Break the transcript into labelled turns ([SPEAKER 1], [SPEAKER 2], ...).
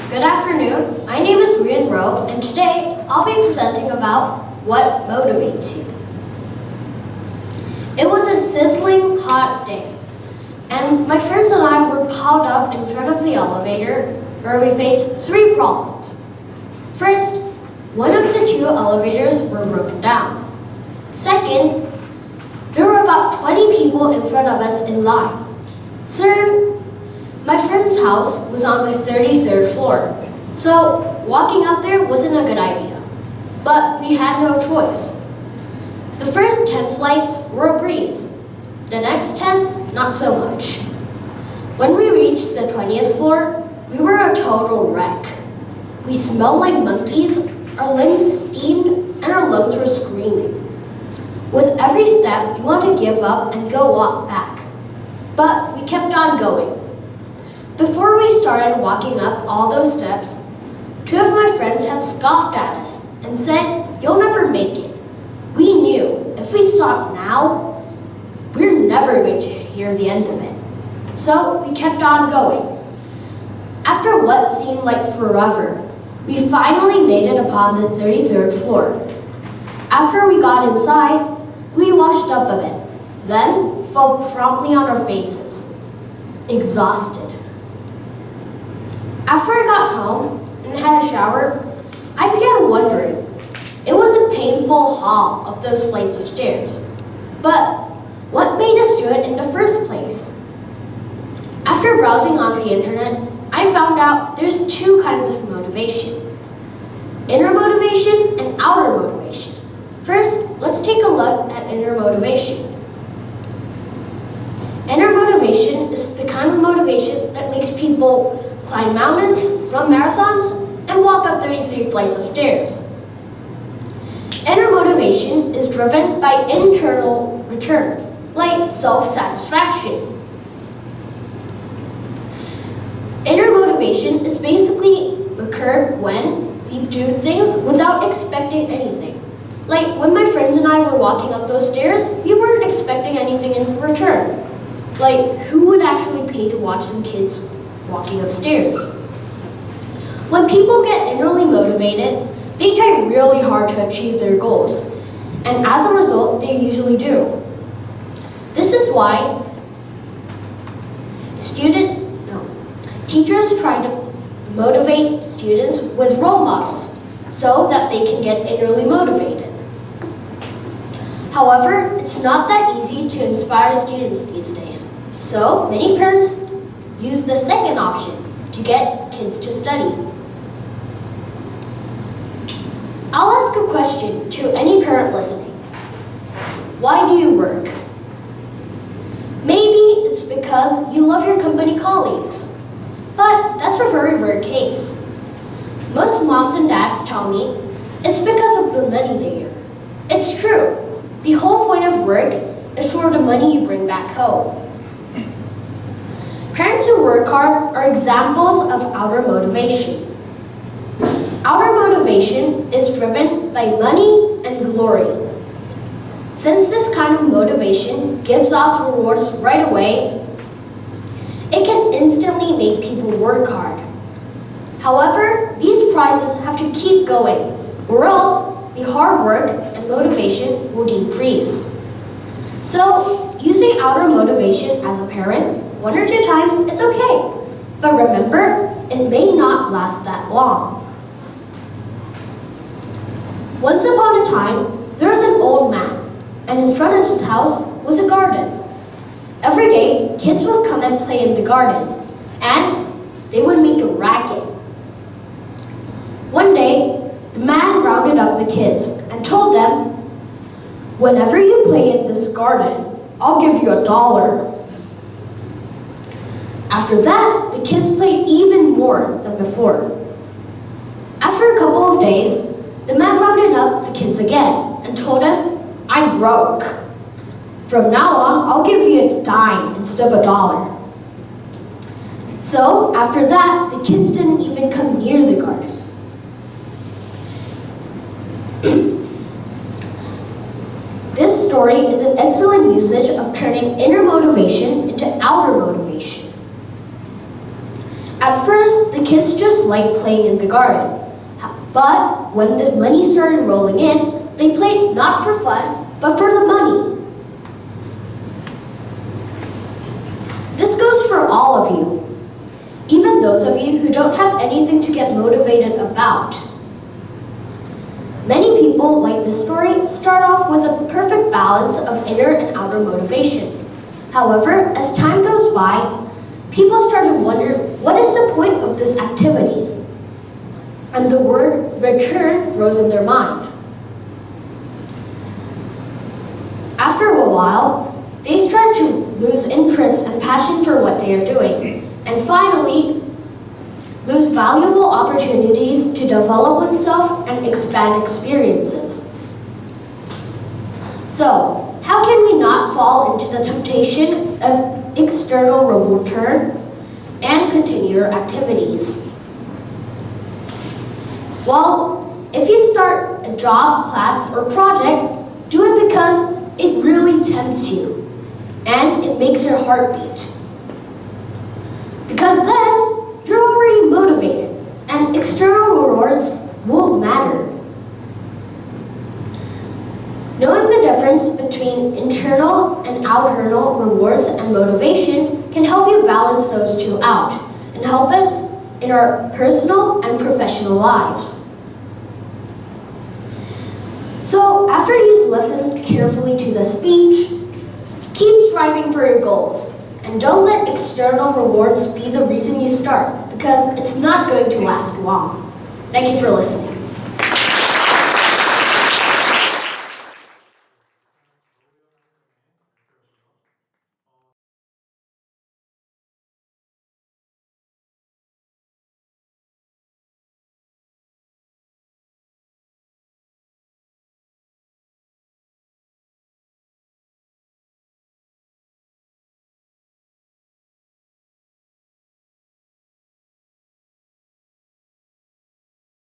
[SPEAKER 1] Good afternoon. My name is Woohyun, and today I'll be presenting about what motivates you. It was a sizzling hot day, and my friends and I were piled up in front of the elevator where we faced three problems. First, one of the two elevators were broken down. Second, there were about 20 people in front of us in line. Third, my friend's house was on the 33rd floor, so walking up there wasn't a good idea. But we had no choice. The first 10 flights were a breeze. The next 10, not so much. When we reached the 20th floor, we were a total wreck. We smelled like monkeys, our limbs steamed, and our lungs were screaming. With every step, you want to give up and go walk back. But we kept on going. Before we started walking up all those steps, two of my friends had scoffed at us and said, "You'll never make it." We knew if we stopped now, we're never going to hear the end of it. So we kept on going. After what seemed like forever, we finally made it upon the 33rd floor. After we got inside, we washed up a bit, then fell promptly on our faces, exhausted. After I got home and had a shower, I began wondering. It was a painful haul up those flights of stairs. But what made us do it in the first place? After browsing on the internet, I found out there's two kinds of motivation: inner motivation and outer motivation. First, let's take a look at inner motivation. Inner motivation is the kind of motivation that makes people climb mountains, run marathons, and walk up 33 flights of stairs. Inner motivation is driven by internal return, like self-satisfaction. Inner motivation is basically occurred when we do things without expecting anything. Like when my friends and I were walking up those stairs, we weren't expecting anything in return. Like, who would actually pay to watch some kids walking upstairs? When people get innerly motivated, they try really hard to achieve their goals, and as a result, they usually do. This is why teachers try to motivate students with role models so that they can get innerly motivated. However, it's not that easy to inspire students these days, so many parents use the second option to get kids to study. I'll ask a question to any parent listening. Why do you work? Maybe it's because you love your company colleagues, but that's a very rare case. Most moms and dads tell me it's because of the money they earn. It's true. The whole point of work is for the money you bring back home. Parents who work hard are examples of outer motivation. Outer motivation is driven by money and glory. Since this kind of motivation gives us rewards right away, it can instantly make people work hard. However, these prizes have to keep going, or else the hard work and motivation will decrease. So, using outer motivation as a parent 1 or 2 times is okay, but remember, it may not last that long. Once upon a time, there was an old man, and in front of his house was a garden. Every day, kids would come and play in the garden, and they would make a racket. One day, the man rounded up the kids and told them, "Whenever you play in this garden, I'll give you $1." After that, the kids played even more than before. After a couple of days, the man rounded up the kids again and told them, "I'm broke. From now on, I'll give you a dime instead of $1." So after that, the kids didn't even come near the garden. This story is an excellent usage of turning inner motivation into outer motivation. At first, the kids just liked playing in the garden. But when the money started rolling in, they played not for fun, but for the money. This goes for all of you, even those of you who don't have anything to get motivated about. Many people, like this story, start off with a perfect balance of inner and outer motivation. However, as time goes by, people start to wonder, what is the point of this activity? And the word return grows in their mind. After a while, they start to lose interest and passion for what they are doing, and finally, lose valuable opportunities to develop oneself and expand experiences. So, how can we not fall into the temptation of external return and continue our activities? Well, if you start a job, class, or project, do it because it really tempts you and it makes your heart beat. Because then, you're already motivated and external rewards won't matter. Knowing the difference between internal and external rewards and motivation can help you balance those two out and help us in our personal and professional lives. So, after you've listened carefully to the speech, keep striving for your goals. And don't let external rewards be the reason you start, because it's not going to last long. Thank you for listening.